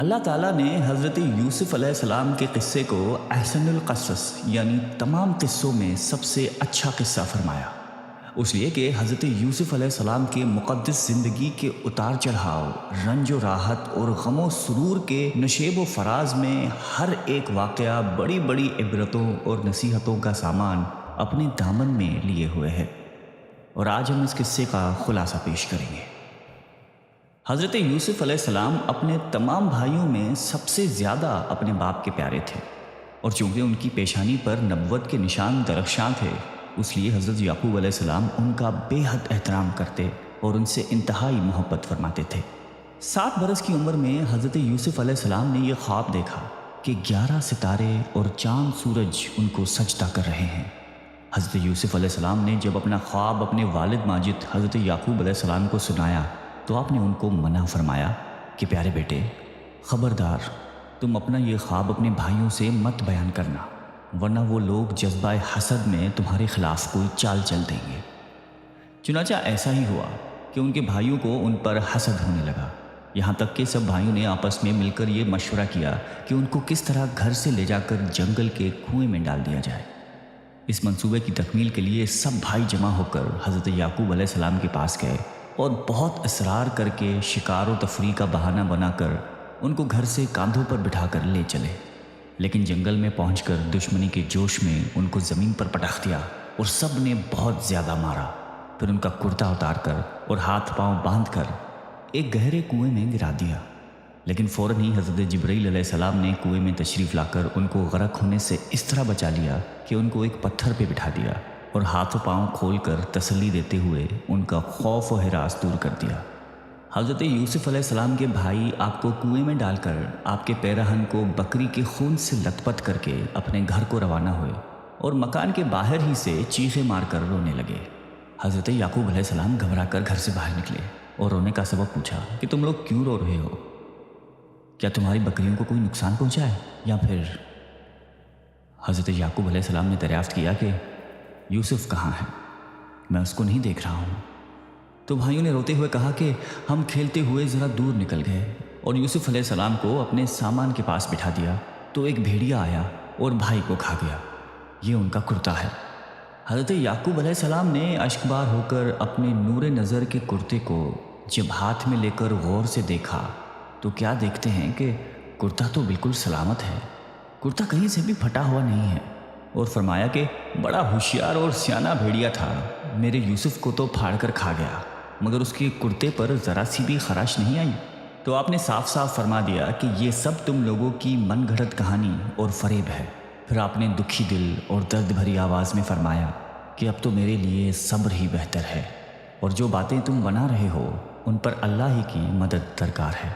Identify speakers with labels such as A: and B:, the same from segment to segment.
A: اللہ تعالیٰ نے حضرت یوسف علیہ السلام کے قصے کو احسن القصص یعنی تمام قصوں میں سب سے اچھا قصہ فرمایا، اس لیے کہ حضرت یوسف علیہ السلام کے مقدس زندگی کے اتار چڑھاؤ، رنج و راحت اور غم و سرور کے نشیب و فراز میں ہر ایک واقعہ بڑی بڑی عبرتوں اور نصیحتوں کا سامان اپنے دامن میں لیے ہوئے ہے، اور آج ہم اس قصے کا خلاصہ پیش کریں گے۔ حضرت یوسف علیہ السلام اپنے تمام بھائیوں میں سب سے زیادہ اپنے باپ کے پیارے تھے، اور چونکہ ان کی پیشانی پر نبوت کے نشان درخشاں تھے، اس لیے حضرت یعقوب علیہ السلام ان کا بے حد احترام کرتے اور ان سے انتہائی محبت فرماتے تھے۔ 7 برس کی عمر میں حضرت یوسف علیہ السلام نے یہ خواب دیکھا کہ 11 ستارے اور چاند سورج ان کو سجدہ کر رہے ہیں۔ حضرت یوسف علیہ السلام نے جب اپنا خواب اپنے والد ماجد حضرت یعقوب علیہ السلام کو سنایا تو آپ نے ان کو منع فرمایا کہ پیارے بیٹے، خبردار تم اپنا یہ خواب اپنے بھائیوں سے مت بیان کرنا، ورنہ وہ لوگ جذبہ حسد میں تمہارے خلاف کوئی چال چل دیں گے۔ چنانچہ ایسا ہی ہوا کہ ان کے بھائیوں کو ان پر حسد ہونے لگا، یہاں تک کہ سب بھائیوں نے آپس میں مل کر یہ مشورہ کیا کہ ان کو کس طرح گھر سے لے جا کر جنگل کے کنویں میں ڈال دیا جائے۔ اس منصوبے کی تکمیل کے لیے سب بھائی جمع ہو کر حضرت یعقوب علیہ السلام کے پاس گئے اور بہت اصرار کر کے شکار و تفریح کا بہانہ بنا کر ان کو گھر سے کاندھوں پر بٹھا کر لے چلے، لیکن جنگل میں پہنچ کر دشمنی کے جوش میں ان کو زمین پر پٹخ دیا اور سب نے بہت زیادہ مارا، پھر ان کا کرتا اتار کر اور ہاتھ پاؤں باندھ کر ایک گہرے کنویں میں گرا دیا۔ لیکن فوراً ہی حضرت جبرائیل علیہ السلام نے کنویں میں تشریف لا کر ان کو غرق ہونے سے اس طرح بچا لیا کہ ان کو ایک پتھر پہ بٹھا دیا اور ہاتھ و پاؤں کھول کر تسلی دیتے ہوئے ان کا خوف و ہراس دور کر دیا۔ حضرت یوسف علیہ السلام کے بھائی آپ کو کنویں میں ڈال کر آپ کے پیرہن کو بکری کے خون سے لت پت کر کے اپنے گھر کو روانہ ہوئے اور مکان کے باہر ہی سے چیخیں مار کر رونے لگے۔ حضرت یعقوب علیہ السلام گھبرا کر گھر سے باہر نکلے اور رونے کا سبب پوچھا کہ تم لوگ کیوں رو رہے ہو؟ کیا تمہاری بکریوں کو کوئی نقصان پہنچا ہے یا پھر؟ حضرت یعقوب علیہ السلام نے دریافت کیا کہ یوسف کہاں ہے؟ میں اس کو نہیں دیکھ رہا ہوں۔ تو بھائیوں نے روتے ہوئے کہا کہ ہم کھیلتے ہوئے ذرا دور نکل گئے اور یوسف علیہ السلام کو اپنے سامان کے پاس بٹھا دیا تو ایک بھیڑیا آیا اور بھائی کو کھا گیا، یہ ان کا کرتا ہے۔ حضرت یعقوب علیہ السلام نے اشکبار ہو کر اپنے نور نظر کے کرتے کو جب ہاتھ میں لے کر غور سے دیکھا تو کیا دیکھتے ہیں کہ کرتا تو بالکل سلامت ہے، کرتا کہیں سے بھی پھٹا ہوا نہیں ہے، اور فرمایا کہ بڑا ہوشیار اور سیانہ بھیڑیا تھا، میرے یوسف کو تو پھاڑ کر کھا گیا مگر اس کے کرتے پر ذرا سی بھی خراش نہیں آئی۔ تو آپ نے صاف صاف فرما دیا کہ یہ سب تم لوگوں کی من گھڑت کہانی اور فریب ہے۔ پھر آپ نے دکھی دل اور درد بھری آواز میں فرمایا کہ اب تو میرے لیے صبر ہی بہتر ہے، اور جو باتیں تم بنا رہے ہو ان پر اللہ ہی کی مدد درکار ہے۔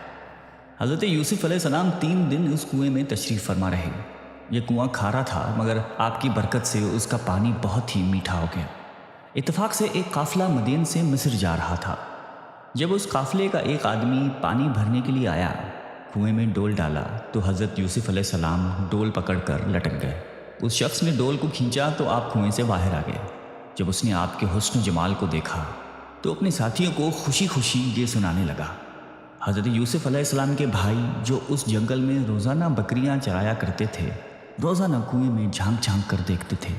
A: حضرت یوسف علیہ السلام 3 دن اس کنویں میں تشریف فرما رہے۔ یہ کنواں کھارا تھا مگر آپ کی برکت سے اس کا پانی بہت ہی میٹھا ہو گیا۔ اتفاق سے ایک قافلہ مدین سے مصر جا رہا تھا۔ جب اس قافلے کا ایک آدمی پانی بھرنے کے لیے آیا، کنویں میں ڈول ڈالا تو حضرت یوسف علیہ السلام ڈول پکڑ کر لٹک گئے۔ اس شخص نے ڈول کو کھینچا تو آپ کنویں سے باہر آ گئے۔ جب اس نے آپ کے حسن و جمال کو دیکھا تو اپنے ساتھیوں کو خوشی خوشی یہ سنانے لگا۔ حضرت یوسف علیہ السلام کے بھائی جو اس جنگل میں روزانہ بکریاں چرایا کرتے تھے، روزانہ کنویں میں جھانک جھانک کر دیکھتے تھے۔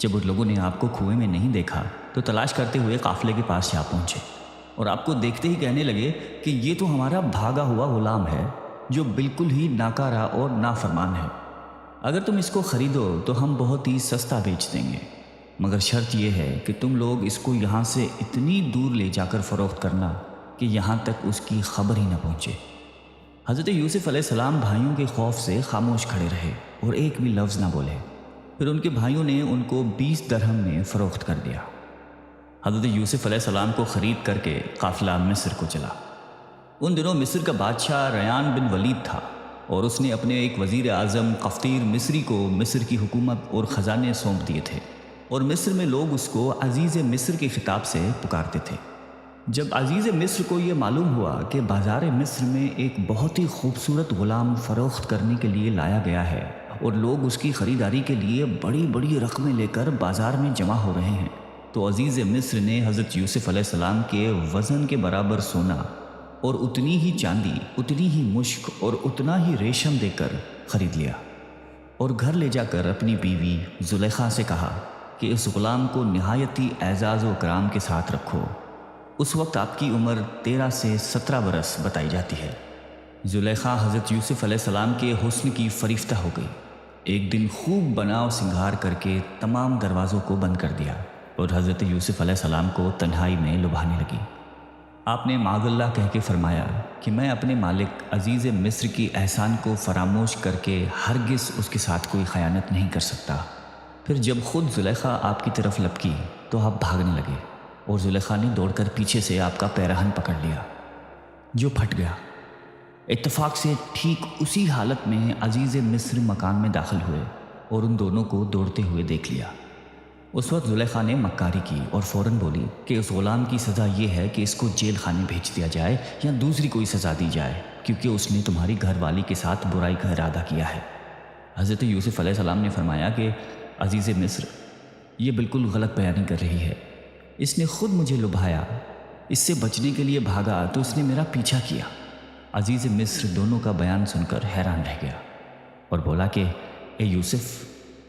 A: جب ان لوگوں نے آپ کو کنویں میں نہیں دیکھا تو تلاش کرتے ہوئے قافلے کے پاس جا پہنچے اور آپ کو دیکھتے ہی کہنے لگے کہ یہ تو ہمارا بھاگا ہوا غلام ہے جو بالکل ہی ناکارہ اور نافرمان ہے۔ اگر تم اس کو خریدو تو ہم بہت ہی سستا بیچ دیں گے، مگر شرط یہ ہے کہ تم لوگ اس کو یہاں سے اتنی دور لے جا کر فروخت کرنا کہ یہاں تک اس کی خبر ہی نہ پہنچے۔ حضرت یوسف علیہ السلام بھائیوں کے خوف سے خاموش کھڑے رہے اور ایک بھی لفظ نہ بولے۔ پھر ان کے بھائیوں نے ان کو 20 درہم میں فروخت کر دیا۔ حضرت یوسف علیہ السلام کو خرید کر کے قافلہ مصر کو چلا۔ ان دنوں مصر کا بادشاہ ریان بن ولید تھا اور اس نے اپنے ایک وزیر اعظم قفطیر مصری کو مصر کی حکومت اور خزانے سونپ دیے تھے، اور مصر میں لوگ اس کو عزیز مصر کے خطاب سے پکارتے تھے۔ جب عزیز مصر کو یہ معلوم ہوا کہ بازار مصر میں ایک بہت ہی خوبصورت غلام فروخت کرنے کے لیے لایا گیا ہے اور لوگ اس کی خریداری کے لیے بڑی بڑی رقمیں لے کر بازار میں جمع ہو رہے ہیں، تو عزیز مصر نے حضرت یوسف علیہ السلام کے وزن کے برابر سونا اور اتنی ہی چاندی، اتنی ہی مشک اور اتنا ہی ریشم دے کر خرید لیا، اور گھر لے جا کر اپنی بیوی زلیخا سے کہا کہ اس غلام کو نہایتی اعزاز و اکرام کے ساتھ رکھو۔ اس وقت آپ کی عمر 13 سے 17 برس بتائی جاتی ہے۔ زلیخا حضرت یوسف علیہ السلام کے حسن کی فریفتہ ہو گئی۔ ایک دن خوب بناؤ سنگھار کر کے تمام دروازوں کو بند کر دیا اور حضرت یوسف علیہ السلام کو تنہائی میں لبھانے لگی۔ آپ نے معاذ اللہ کہہ کے فرمایا کہ میں اپنے مالک عزیز مصر کی احسان کو فراموش کر کے ہرگز اس کے ساتھ کوئی خیانت نہیں کر سکتا۔ پھر جب خود زلیخا آپ کی طرف لپکی تو آپ بھاگنے لگے، اور زلیخا نے دوڑ کر پیچھے سے آپ کا پیرہن پکڑ لیا جو پھٹ گیا۔ اتفاق سے ٹھیک اسی حالت میں عزیز مصر مکان میں داخل ہوئے اور ان دونوں کو دوڑتے ہوئے دیکھ لیا۔ اس وقت زلیخا نے مکاری کی اور فوراً بولی کہ اس غلام کی سزا یہ ہے کہ اس کو جیل خانے بھیج دیا جائے یا دوسری کوئی سزا دی جائے، کیونکہ اس نے تمہاری گھر والی کے ساتھ برائی کا ارادہ کیا ہے۔ حضرت یوسف علیہ السلام نے فرمایا کہ عزیز مصر یہ بالکل غلط بیانی کر رہی ہے، اس نے خود مجھے لبھایا، اس سے بچنے کے لیے بھاگا تو اس نے میرا پیچھا کیا۔ عزیز مصر دونوں کا بیان سن کر حیران رہ گیا اور بولا کہ اے یوسف،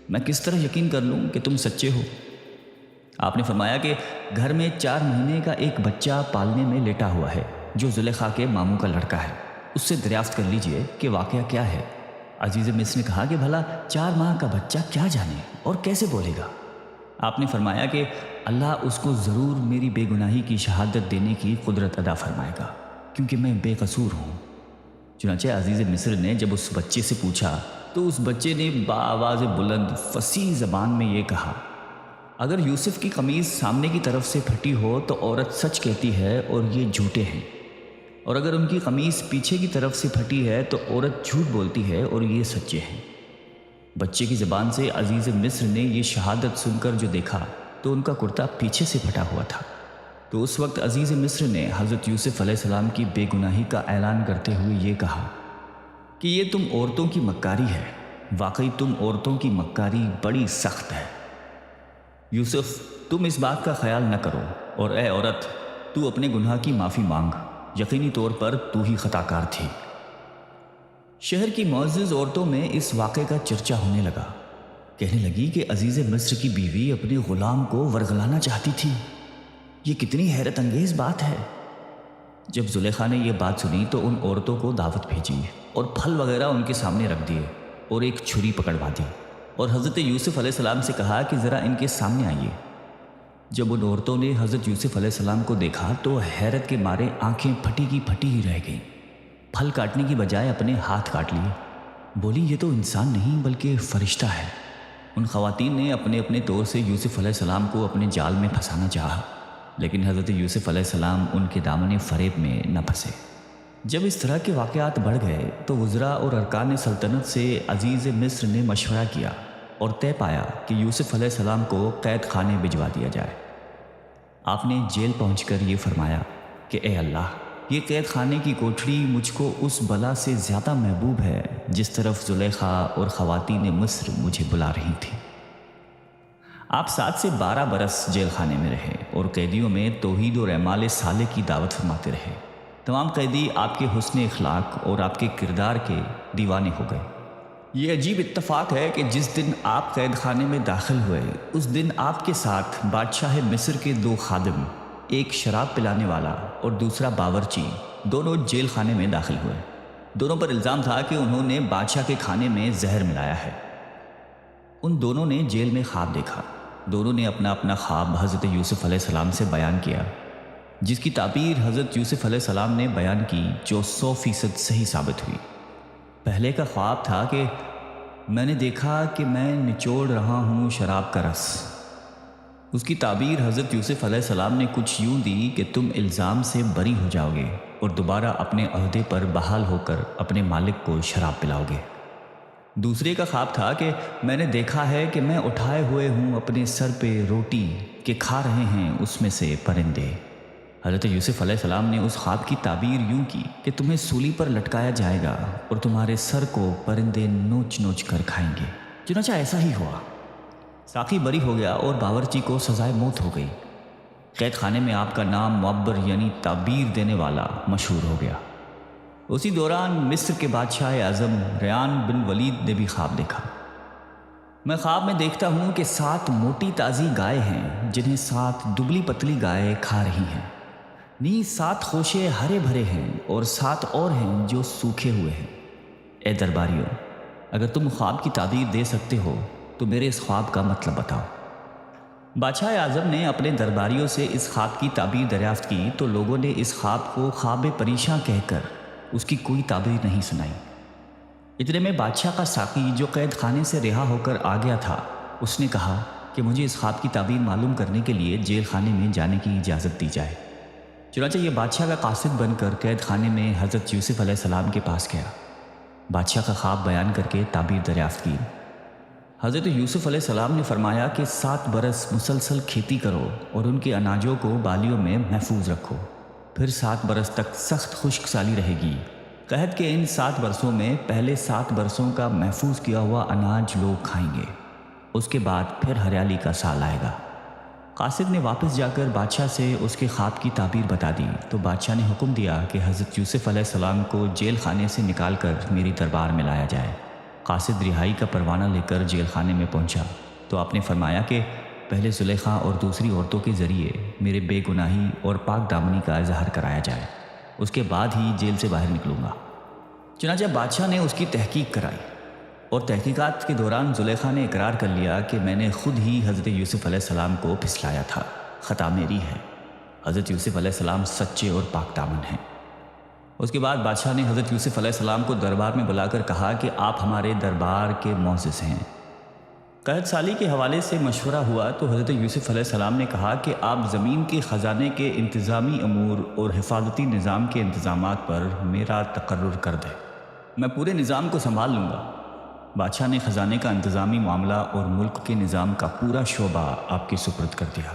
A: میں کس طرح یقین کر لوں کہ تم سچے ہو؟ آپ نے فرمایا کہ گھر میں 4 مہینے کا ایک بچہ پالنے میں لیٹا ہوا ہے جو زلیخا کے ماموں کا لڑکا ہے، اس سے دریافت کر لیجئے کہ واقعہ کیا ہے۔ عزیز مصر نے کہا کہ بھلا 4 ماہ کا بچہ کیا جانے اور کیسے بولے گا؟ آپ نے فرمایا کہ اللہ اس کو ضرور میری بے گناہی کی شہادت دینے کی قدرت عطا فرمائے گا، کیونکہ میں بے قصور ہوں۔ چنانچہ عزیز مصر نے جب اس بچے سے پوچھا تو اس بچے نے بآواز بلند فصیح زبان میں یہ کہا، اگر یوسف کی قمیض سامنے کی طرف سے پھٹی ہو تو عورت سچ کہتی ہے اور یہ جھوٹے ہیں، اور اگر ان کی قمیض پیچھے کی طرف سے پھٹی ہے تو عورت جھوٹ بولتی ہے اور یہ سچے ہیں۔ بچے کی زبان سے عزیز مصر نے یہ شہادت سن کر جو دیکھا تو ان کا کرتا پیچھے سے پھٹا ہوا تھا۔ تو اس وقت عزیز مصر نے حضرت یوسف علیہ السلام کی بے گناہی کا اعلان کرتے ہوئے یہ کہا کہ یہ تم عورتوں کی مکاری ہے، واقعی تم عورتوں کی مکاری بڑی سخت ہے۔ یوسف، تم اس بات کا خیال نہ کرو، اور اے عورت، تو اپنے گناہ کی معافی مانگ، یقینی طور پر تو ہی خطا کار تھی۔ شہر کی معزز عورتوں میں اس واقعے کا چرچا ہونے لگا، کہنے لگی کہ عزیز مصر کی بیوی اپنے غلام کو ورغلانا چاہتی تھی، یہ کتنی حیرت انگیز بات ہے۔ جب زلیخا نے یہ بات سنی تو ان عورتوں کو دعوت بھیجی اور پھل وغیرہ ان کے سامنے رکھ دیے اور ایک چھری پکڑوا دی، اور حضرت یوسف علیہ السلام سے کہا کہ ذرا ان کے سامنے آئیے۔ جب ان عورتوں نے حضرت یوسف علیہ السلام کو دیکھا تو حیرت کے مارے آنکھیں پھٹی کی پھٹی ہی رہ گئیں، پھل کاٹنے کی بجائے اپنے ہاتھ کاٹ لیے۔ بولی یہ تو انسان نہیں بلکہ فرشتہ ہے۔ ان خواتین نے اپنے اپنے طور سے یوسف علیہ السلام کو اپنے جال میں پھنسانا چاہا، لیکن حضرت یوسف علیہ السلام ان کے دامن فریب میں نہ پھنسے۔ جب اس طرح کے واقعات بڑھ گئے تو وزراء اور ارکان سلطنت سے عزیز مصر نے مشورہ کیا اور طے پایا کہ یوسف علیہ السلام کو قید خانے بھجوا دیا جائے۔ آپ نے جیل پہنچ کر یہ فرمایا کہ اے اللہ، یہ قید خانے کی کوٹھڑی مجھ کو اس بلا سے زیادہ محبوب ہے جس طرف زلیخا اور خواتین مصر مجھے بلا رہی تھیں۔ آپ 7 سے 12 برس جیل خانے میں رہے اور قیدیوں میں توحید اور اعمال صالح کی دعوت فرماتے رہے۔ تمام قیدی آپ کے حسن اخلاق اور آپ کے کردار کے دیوانے ہو گئے۔ یہ عجیب اتفاق ہے کہ جس دن آپ قید خانے میں داخل ہوئے اس دن آپ کے ساتھ بادشاہ مصر کے 2 خادم، ایک شراب پلانے والا اور دوسرا باورچی، دونوں جیل خانے میں داخل ہوئے۔ دونوں پر الزام تھا کہ انہوں نے بادشاہ کے کھانے میں زہر ملایا ہے۔ ان دونوں نے جیل میں خواب دیکھا۔ دونوں نے اپنا اپنا خواب حضرت یوسف علیہ السلام سے بیان کیا، جس کی تعبیر حضرت یوسف علیہ السلام نے بیان کی جو 100% صحیح ثابت ہوئی۔ پہلے کا خواب تھا کہ میں نے دیکھا کہ میں نچوڑ رہا ہوں شراب کا رس۔ اس کی تعبیر حضرت یوسف علیہ السلام نے کچھ یوں دی کہ تم الزام سے بری ہو جاؤ گے اور دوبارہ اپنے عہدے پر بحال ہو کر اپنے مالک کو شراب پلاؤ گے۔ دوسرے کا خواب تھا کہ میں نے دیکھا ہے کہ میں اٹھائے ہوئے ہوں اپنے سر پہ روٹی کہ کھا رہے ہیں اس میں سے پرندے۔ حضرت یوسف علیہ السلام نے اس خواب کی تعبیر یوں کی کہ تمہیں سولی پر لٹکایا جائے گا اور تمہارے سر کو پرندے نوچ نوچ کر کھائیں گے۔ چنانچہ ایسا ہی ہوا۔ ساقی بری ہو گیا اور باورچی کو سزائے موت ہو گئی۔ قید خانے میں آپ کا نام معبر یعنی تعبیر دینے والا مشہور ہو گیا۔ اسی دوران مصر کے بادشاہ اعظم ریان بن ولید نے بھی خواب دیکھا۔ میں خواب میں دیکھتا ہوں کہ 7 موٹی تازی گائے ہیں جنہیں 7 دبلی پتلی گائے کھا رہی ہیں۔ نیز 7 خوشے ہرے بھرے ہیں اور 7 اور ہیں جو سوکھے ہوئے ہیں۔ اے درباریوں، اگر تم خواب کی تعبیر دے سکتے ہو تو میرے اس خواب کا مطلب بتاؤ۔ بادشاہ اعظم نے اپنے درباریوں سے اس خواب کی تعبیر دریافت کی تو لوگوں نے اس خواب کو خواب پریشاں کہہ کر اس کی کوئی تعبیر نہیں سنائی۔ اتنے میں بادشاہ کا ساقی جو قید خانے سے رہا ہو کر آ گیا تھا، اس نے کہا کہ مجھے اس خواب کی تعبیر معلوم کرنے کے لیے جیل خانے میں جانے کی اجازت دی جائے۔ چنانچہ یہ بادشاہ کا قاصد بن کر قید خانے میں حضرت یوسف علیہ السلام کے پاس گیا۔ بادشاہ کا خواب بیان کر کے تعبیر دریافت کی۔ حضرت یوسف علیہ السلام نے فرمایا کہ 7 برس مسلسل کھیتی کرو اور ان کے اناجوں کو بالیوں میں محفوظ رکھو، پھر 7 برس تک سخت خشک سالی رہے گی۔ قحط کے ان 7 برسوں میں پہلے 7 برسوں کا محفوظ کیا ہوا اناج لوگ کھائیں گے، اس کے بعد پھر ہریالی کا سال آئے گا۔ قاصد نے واپس جا کر بادشاہ سے اس کے خواب کی تعبیر بتا دی تو بادشاہ نے حکم دیا کہ حضرت یوسف علیہ السلام کو جیل خانے سے نکال کر میری دربار میں لایا جائے۔ قاصد رہائی کا پروانہ لے کر جیل خانے میں پہنچا تو آپ نے فرمایا کہ پہلے زلیخا اور دوسری عورتوں کے ذریعے میرے بے گناہی اور پاک دامنی کا اظہار کرایا جائے، اس کے بعد ہی جیل سے باہر نکلوں گا۔ چنانچہ بادشاہ نے اس کی تحقیق کرائی اور تحقیقات کے دوران زلیخا نے اقرار کر لیا کہ میں نے خود ہی حضرت یوسف علیہ السلام کو پھسلایا تھا، خطا میری ہے۔ حضرت یوسف علیہ السلام سچے اور پاک دامن ہیں۔ اس کے بعد بادشاہ نے حضرت یوسف علیہ السلام کو دربار میں بلا کر کہا کہ آپ ہمارے دربار کے معزز ہیں۔ قحط سالی کے حوالے سے مشورہ ہوا تو حضرت یوسف علیہ السلام نے کہا کہ آپ زمین کے خزانے کے انتظامی امور اور حفاظتی نظام کے انتظامات پر میرا تقرر کر دیں، میں پورے نظام کو سنبھال لوں گا۔ بادشاہ نے خزانے کا انتظامی معاملہ اور ملک کے نظام کا پورا شعبہ آپ کی سپرد کر دیا۔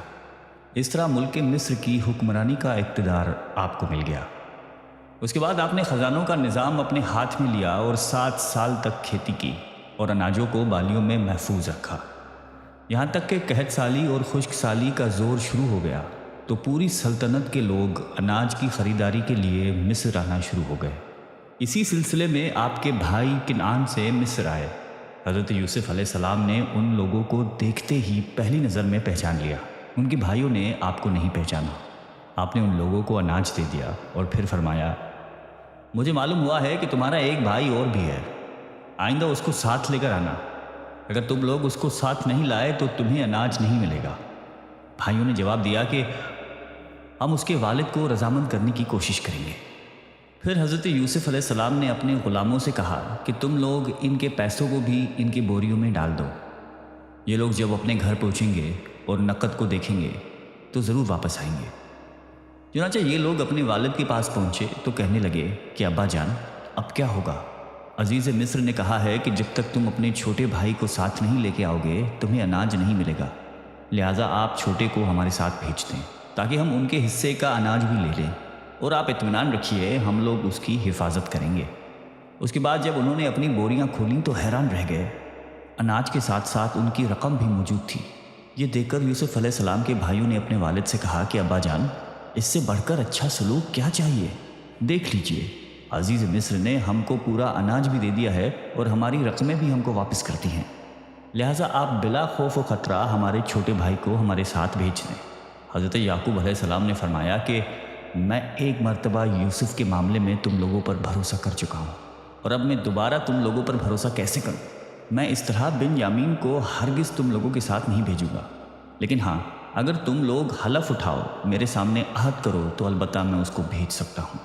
A: اس طرح ملک مصر کی حکمرانی کا اقتدار آپ کو مل گیا۔ اس کے بعد آپ نے خزانوں کا نظام اپنے ہاتھ میں لیا اور 7 سال تک کھیتی کی اور اناجوں کو بالیوں میں محفوظ رکھا، یہاں تک کہ قحط سالی اور خشک سالی کا زور شروع ہو گیا تو پوری سلطنت کے لوگ اناج کی خریداری کے لیے مصر آنا شروع ہو گئے۔ اسی سلسلے میں آپ کے بھائی کنعان سے مصر آئے۔ حضرت یوسف علیہ السلام نے ان لوگوں کو دیکھتے ہی پہلی نظر میں پہچان لیا۔ ان کے بھائیوں نے آپ کو نہیں پہچانا۔ آپ نے ان لوگوں کو اناج دے دیا اور پھر فرمایا، مجھے معلوم ہوا ہے کہ تمہارا ایک بھائی اور بھی ہے، آئندہ اس کو ساتھ لے کر آنا، اگر تم لوگ اس کو ساتھ نہیں لائے تو تمہیں اناج نہیں ملے گا۔ بھائیوں نے جواب دیا کہ ہم اس کے والد کو رضامند کرنے کی کوشش کریں گے۔ پھر حضرت یوسف علیہ السلام نے اپنے غلاموں سے کہا کہ تم لوگ ان کے پیسوں کو بھی ان کی بوریوں میں ڈال دو، یہ لوگ جب اپنے گھر پہنچیں گے اور نقد کو دیکھیں گے تو ضرور واپس آئیں گے۔ چنانچہ یہ لوگ اپنے والد کے پاس پہنچے تو کہنے لگے کہ ابا جان اب کیا ہوگا؟ عزیز مصر نے کہا ہے کہ جب تک تم اپنے چھوٹے بھائی کو ساتھ نہیں لے کے آؤ گے تمہیں اناج نہیں ملے گا، لہٰذا آپ چھوٹے کو ہمارے ساتھ بھیج دیں تاکہ ہم ان کے حصے کا اناج بھی لے لیں، اور آپ اطمینان رکھیے ہم لوگ اس کی حفاظت کریں گے۔ اس کے بعد جب انہوں نے اپنی بوریاں کھولیں تو حیران رہ گئے، اناج کے ساتھ ساتھ ان کی رقم بھی موجود تھی۔ یہ دیکھ کر یوسف علیہ السلام کے بھائیوں نے اپنے والد سے کہا کہ ابا جان اس سے بڑھ کر اچھا سلوک کیا چاہیے؟ دیکھ لیجئے، عزیز مصر نے ہم کو پورا اناج بھی دے دیا ہے اور ہماری رقمیں بھی ہم کو واپس کرتی ہیں، لہٰذا آپ بلا خوف و خطرہ ہمارے چھوٹے بھائی کو ہمارے ساتھ بھیج دیں۔ حضرت یعقوب علیہ السلام نے فرمایا کہ میں ایک مرتبہ یوسف کے معاملے میں تم لوگوں پر بھروسہ کر چکا ہوں، اور اب میں دوبارہ تم لوگوں پر بھروسہ کیسے کروں؟ میں اس طرح بن یامین کو ہرگز تم لوگوں کے ساتھ نہیں بھیجوں گا، لیکن ہاں اگر تم لوگ حلف اٹھاؤ میرے سامنے عہد کرو تو البتہ میں اس کو بھیج سکتا ہوں۔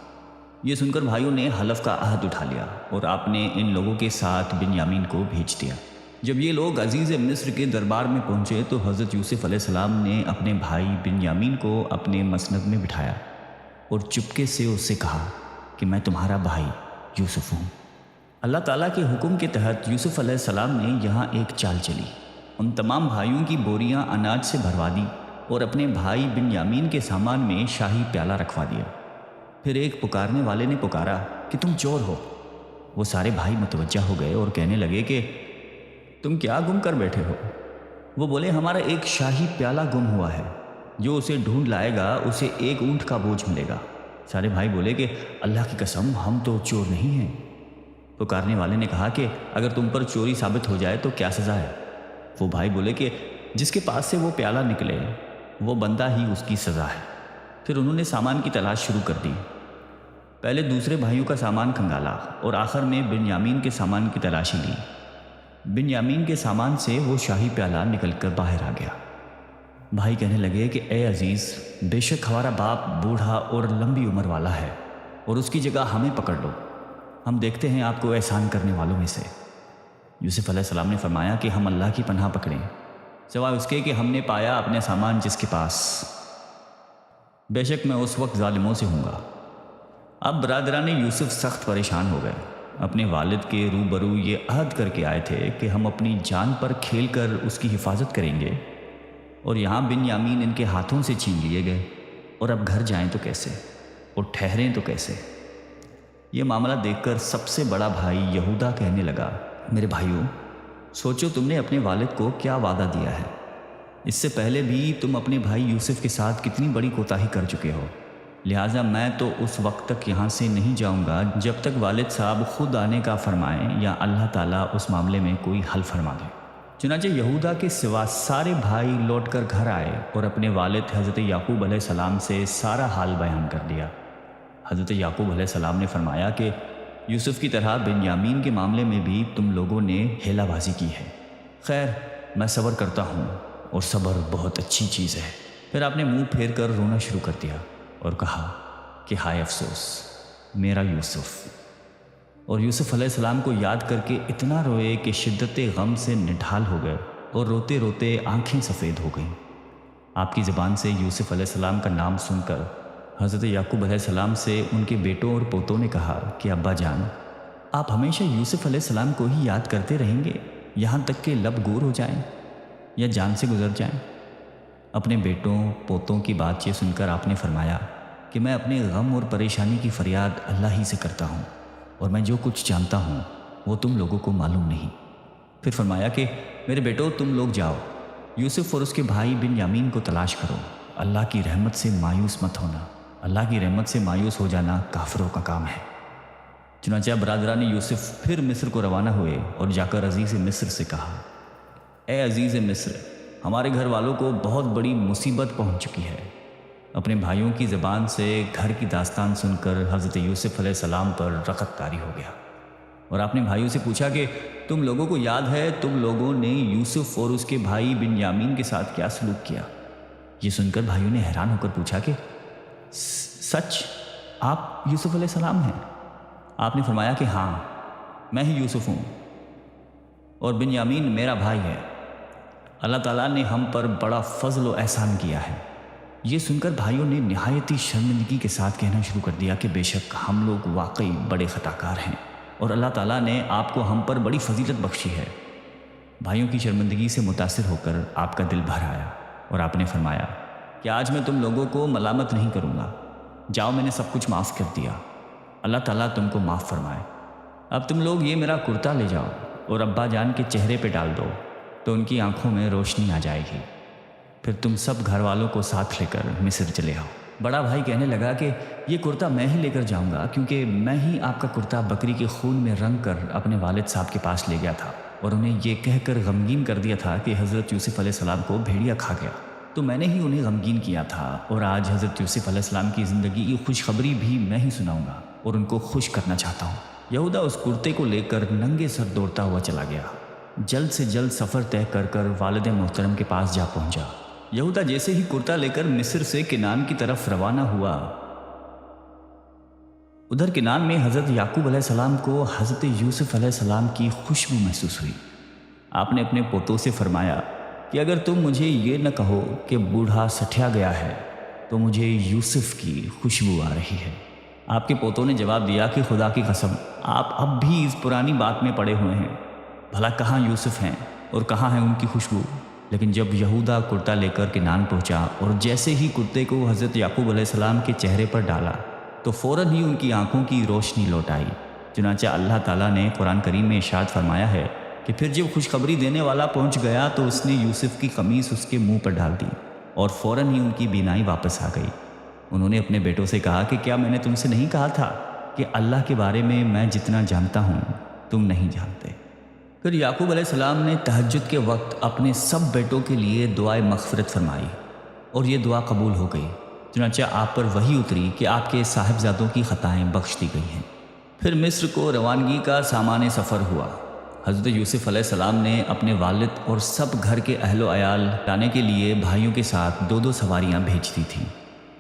A: یہ سن کر بھائیوں نے حلف کا عہد اٹھا لیا اور آپ نے ان لوگوں کے ساتھ بن یامین کو بھیج دیا۔ جب یہ لوگ عزیز مصر کے دربار میں پہنچے تو حضرت یوسف علیہ السلام نے اپنے بھائی بن یامین کو اپنے مسند میں بٹھایا اور چپکے سے اس سے کہا کہ میں تمہارا بھائی یوسف ہوں۔ اللہ تعالیٰ کے حکم کے تحت یوسف علیہ السلام نے یہاں ایک چال چلی، ان تمام بھائیوں کی بوریاں اناج سے بھروا دی اور اپنے بھائی بن یامین کے سامان میں شاہی پیالہ رکھوا دیا۔ پھر ایک پکارنے والے نے پکارا کہ تم چور ہو۔ وہ سارے بھائی متوجہ ہو گئے اور کہنے لگے کہ تم کیا گم کر بیٹھے ہو؟ وہ بولے ہمارا ایک شاہی پیالہ گم ہوا ہے۔ جو اسے ڈھونڈ لائے گا اسے ایک اونٹ کا بوجھ ملے گا۔ سارے بھائی بولے کہ اللہ کی قسم ہم تو چور نہیں ہیں۔ پکارنے والے نے کہا کہ اگر تم پر چوری ثابت ہو جائے تو کیا سزا ہے؟ وہ بھائی بولے کہ جس کے پاس سے وہ پیالہ نکلے وہ بندہ ہی اس کی سزا ہے۔ پھر انہوں نے سامان کی تلاش شروع کر دی۔ پہلے دوسرے بھائیوں کا سامان کھنگالا اور آخر میں بنیامین کے سامان کی تلاشی لی۔ بنیامین کے سامان سے وہ شاہی پیالہ نکل کر باہر آ گیا۔ بھائی کہنے لگے کہ اے عزیز، بے شک ہمارا باپ بوڑھا اور لمبی عمر والا ہے اور اس کی جگہ ہمیں پکڑ لو، ہم دیکھتے ہیں آپ کو احسان کرنے والوں میں سے۔ یوسف علیہ السلام نے فرمایا کہ ہم اللہ کی پناہ پکڑیں سوائے اس کے کہ ہم نے پایا اپنے سامان جس کے پاس، بے شک میں اس وقت ظالموں سے ہوں گا۔ اب برادران یوسف سخت پریشان ہو گئے۔ اپنے والد کے روبرو یہ عہد کر کے آئے تھے کہ ہم اپنی جان پر کھیل کر اس کی حفاظت کریں گے، اور یہاں بنیامین ان کے ہاتھوں سے چھین لیے گئے، اور اب گھر جائیں تو کیسے اور ٹھہریں تو کیسے؟ یہ معاملہ دیکھ کر سب سے بڑا بھائی یہودا کہنے لگا، میرے بھائیوں، سوچو تم نے اپنے والد کو کیا وعدہ دیا ہے۔ اس سے پہلے بھی تم اپنے بھائی یوسف کے ساتھ کتنی بڑی کوتاہی کر چکے ہو، لہٰذا میں تو اس وقت تک یہاں سے نہیں جاؤں گا جب تک والد صاحب خود آنے کا فرمائیں یا اللہ تعالیٰ اس معاملے میں کوئی حل فرما دے۔ چنانچہ یہودا کے سوا سارے بھائی لوٹ کر گھر آئے اور اپنے والد حضرت یعقوب علیہ السلام سے سارا حال بیان کر دیا۔ حضرت یعقوب علیہ السلام نے فرمایا کہ یوسف کی طرح بنیامین کے معاملے میں بھی تم لوگوں نے ہیلا بازی کی ہے۔ خیر، میں صبر کرتا ہوں اور صبر بہت اچھی چیز ہے۔ پھر آپ نے منہ پھیر کر رونا شروع کر دیا اور کہا کہ ہائے افسوس میرا یوسف، اور یوسف علیہ السلام کو یاد کر کے اتنا روئے کہ شدت غم سے نڈھال ہو گئے اور روتے روتے آنکھیں سفید ہو گئیں۔ آپ کی زبان سے یوسف علیہ السلام کا نام سن کر حضرت یعقوب علیہ السلام سے ان کے بیٹوں اور پوتوں نے کہا کہ ابا جان، آپ ہمیشہ یوسف علیہ السلام کو ہی یاد کرتے رہیں گے یہاں تک کہ لب گور ہو جائیں یا جان سے گزر جائیں؟ اپنے بیٹوں پوتوں کی بات یہ سن کر آپ نے فرمایا کہ میں اپنے غم اور پریشانی کی فریاد اللہ ہی سے کرتا ہوں، اور میں جو کچھ جانتا ہوں وہ تم لوگوں کو معلوم نہیں۔ پھر فرمایا کہ میرے بیٹوں، تم لوگ جاؤ، یوسف اور اس کے بھائی بنیامین کو تلاش کرو، اللہ کی رحمت سے مایوس مت ہونا، اللہ کی رحمت سے مایوس ہو جانا کافروں کا کام ہے۔ چنانچہ برادران یوسف پھر مصر کو روانہ ہوئے اور جا کر عزیز مصر سے کہا، اے عزیز مصر، ہمارے گھر والوں کو بہت بڑی مصیبت پہنچ چکی ہے۔ اپنے بھائیوں کی زبان سے گھر کی داستان سن کر حضرت یوسف علیہ السلام پر رغبت طاری ہو گیا، اور آپ نے بھائیوں سے پوچھا کہ تم لوگوں کو یاد ہے تم لوگوں نے یوسف اور اس کے بھائی بنیامین کے ساتھ کیا سلوک کیا؟ یہ سن کر بھائیوں نے حیران ہو کر پوچھا کہ سچ آپ یوسف علیہ السلام ہیں؟ آپ نے فرمایا کہ ہاں، میں ہی یوسف ہوں اور بنیامین میرا بھائی ہے۔ اللہ تعالیٰ نے ہم پر بڑا فضل و احسان کیا ہے۔ یہ سن کر بھائیوں نے نہایتی شرمندگی کے ساتھ کہنا شروع کر دیا کہ بے شک ہم لوگ واقعی بڑے خطا کار ہیں اور اللہ تعالیٰ نے آپ کو ہم پر بڑی فضیلت بخشی ہے۔ بھائیوں کی شرمندگی سے متاثر ہو کر آپ کا دل بھر آیا اور آپ نے فرمایا کہ آج میں تم لوگوں کو ملامت نہیں کروں گا، جاؤ، میں نے سب کچھ معاف کر دیا، اللہ تعالیٰ تم کو معاف فرمائے۔ اب تم لوگ یہ میرا کرتا لے جاؤ اور ابا جان کے چہرے پہ ڈال دو تو ان کی آنکھوں میں روشنی آ جائے گی، پھر تم سب گھر والوں کو ساتھ لے کر مصر چلے آؤ۔ بڑا بھائی کہنے لگا کہ یہ کرتا میں ہی لے کر جاؤں گا، کیونکہ میں ہی آپ کا کرتا بکری کے خون میں رنگ کر اپنے والد صاحب کے پاس لے گیا تھا اور انہیں یہ کہہ کر غمگین کر دیا تھا کہ حضرت یوسف علیہ السلام کو بھیڑیا کھا گیا، تو میں نے ہی انہیں غمگین کیا تھا، اور آج حضرت یوسف علیہ السلام کی زندگی کی خوشخبری بھی میں ہی سناؤں گا اور ان کو خوش کرنا چاہتا ہوں۔ یہودا اس کرتے کو لے کر ننگے سر دوڑتا ہوا چلا گیا۔ جلد سے جلد سفر طے کر کر والد محترم کے پاس جا پہنچا۔ یہودا جیسے ہی کرتا لے کر مصر سے کنعان کی طرف روانہ ہوا، ادھر کنعان میں حضرت یعقوب علیہ السلام کو حضرت یوسف علیہ السلام کی خوشبو محسوس ہوئی۔ آپ نے اپنے پوتوں سے فرمایا کہ اگر تم مجھے یہ نہ کہو کہ بوڑھا سٹھیا گیا ہے تو مجھے یوسف کی خوشبو آ رہی ہے۔ آپ کے پوتوں نے جواب دیا کہ خدا کی قسم، آپ اب بھی اس پرانی بات میں پڑے ہوئے ہیں، بھلا کہاں یوسف ہیں اور کہاں ہے ان کی خوشبو؟ لیکن جب یہودا کرتا لے کر کنعان پہنچا اور جیسے ہی کرتے کو حضرت یعقوب علیہ السلام کے چہرے پر ڈالا تو فوراً ہی ان کی آنکھوں کی روشنی لوٹ آئی۔ چنانچہ اللہ تعالیٰ نے قرآن کریم میں ارشاد فرمایا ہے کہ پھر جب خوشخبری دینے والا پہنچ گیا تو اس نے یوسف کی قمیص اس کے منہ پر ڈال دی اور فوراً ہی ان کی بینائی واپس آ گئی۔ انہوں نے اپنے بیٹوں سے کہا کہ کیا میں نے تم سے نہیں کہا تھا کہ اللہ کے بارے میں جتنا جانتا ہوں تم نہیں جانتے؟ پھر یعقوب علیہ السلام نے تہجد کے وقت اپنے سب بیٹوں کے لیے دعائے مغفرت فرمائی اور یہ دعا قبول ہو گئی۔ چنانچہ آپ پر وحی اتری کہ آپ کے صاحبزادوں کی خطائیں بخش دی گئی ہیں۔ پھر مصر کو روانگی کا سامان سفر ہوا۔ حضرت یوسف علیہ السلام نے اپنے والد اور سب گھر کے اہل و عیال لانے کے لیے بھائیوں کے ساتھ 2 سواریاں بھیج دی تھیں۔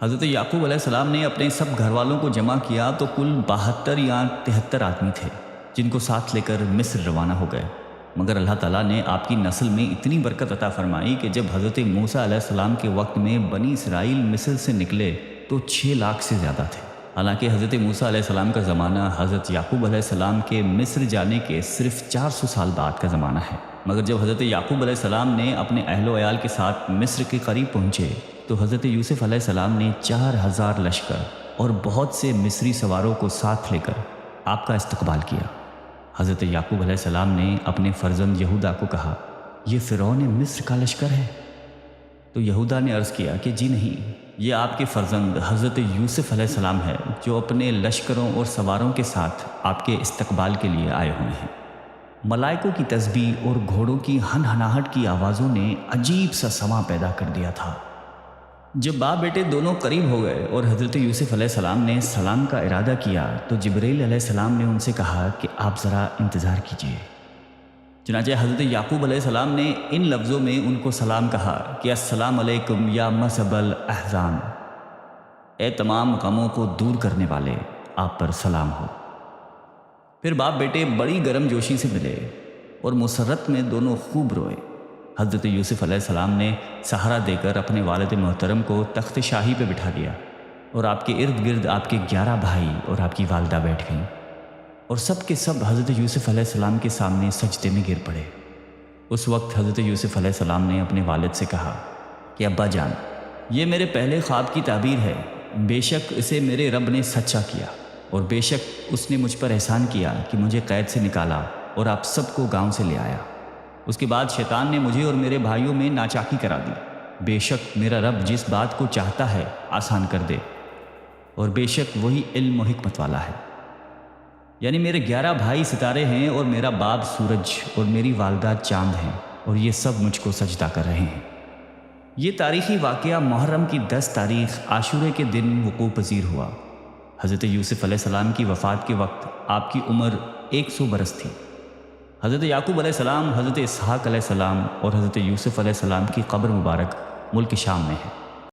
A: حضرت یعقوب علیہ السلام نے اپنے سب گھر والوں کو جمع کیا تو کل 72 یا 73 آدمی تھے، جن کو ساتھ لے کر مصر روانہ ہو گئے۔ مگر اللہ تعالیٰ نے آپ کی نسل میں اتنی برکت عطا فرمائی کہ جب حضرت موسیٰ علیہ السلام کے وقت میں بنی اسرائیل مصر سے نکلے تو 6 لاکھ سے زیادہ تھے۔ حالانکہ حضرت موسیٰ علیہ السلام کا زمانہ حضرت یعقوب علیہ السلام کے مصر جانے کے صرف 400 سال بعد کا زمانہ ہے، مگر جب حضرت یعقوب علیہ السلام نے اپنے اہل و عیال کے ساتھ مصر کے قریب پہنچے تو حضرت یوسف علیہ السلام نے 4000 لشکر اور بہت سے مصری سواروں کو ساتھ لے کر آپ کا استقبال کیا۔ حضرت یعقوب علیہ السلام نے اپنے فرزند یہودا کو کہا، یہ فرعون مصر کا لشکر ہے؟ تو یہودا نے عرض کیا کہ جی نہیں، یہ آپ کے فرزند حضرت یوسف علیہ السلام ہے جو اپنے لشکروں اور سواروں کے ساتھ آپ کے استقبال کے لیے آئے ہوئے ہیں۔ ملائکوں کی تسبیح اور گھوڑوں کی ہنہناہٹ کی آوازوں نے عجیب سا سماں پیدا کر دیا تھا۔ جب باپ بیٹے دونوں قریب ہو گئے اور حضرت یوسف علیہ السلام نے سلام کا ارادہ کیا تو جبرائیل علیہ السلام نے ان سے کہا کہ آپ ذرا انتظار کیجیے۔ چنانچہ حضرت یعقوب علیہ السلام نے ان لفظوں میں ان کو سلام کہا کہ السلام علیکم یا مصب الاحزان، اے تمام غموں کو دور کرنے والے، آپ پر سلام ہو۔ پھر باپ بیٹے بڑی گرم جوشی سے ملے اور مسرت میں دونوں خوب روئے۔ حضرت یوسف علیہ السلام نے سہارا دے کر اپنے والد محترم کو تخت شاہی پہ بٹھا دیا اور آپ کے ارد گرد آپ کے 11 بھائی اور آپ کی والدہ بیٹھ گئیں، اور سب کے سب حضرت یوسف علیہ السلام کے سامنے سجدے میں گر پڑے۔ اس وقت حضرت یوسف علیہ السلام نے اپنے والد سے کہا کہ ابا جان، یہ میرے پہلے خواب کی تعبیر ہے، بے شک اسے میرے رب نے سچا کیا، اور بے شک اس نے مجھ پر احسان کیا کہ مجھے قید سے نکالا اور آپ سب کو گاؤں سے لے آیا۔ اس کے بعد شیطان نے مجھے اور میرے بھائیوں میں ناچاکی کرا دی۔ بے شک میرا رب جس بات کو چاہتا ہے آسان کر دے، اور بے شک وہی علم و حکمت والا ہے۔ یعنی میرے 11 بھائی ستارے ہیں اور میرا باپ سورج اور میری والدہ چاند ہیں، اور یہ سب مجھ کو سجدہ کر رہے ہیں۔ یہ تاریخی واقعہ محرم کی 10 تاریخ عاشورے کے دن وقوع پذیر ہوا۔ حضرت یوسف علیہ السلام کی وفات کے وقت آپ کی عمر 100 برس تھی۔ حضرت یعقوب علیہ السلام، حضرت اسحاق علیہ السلام اور حضرت یوسف علیہ السلام کی قبر مبارک ملک شام میں ہے۔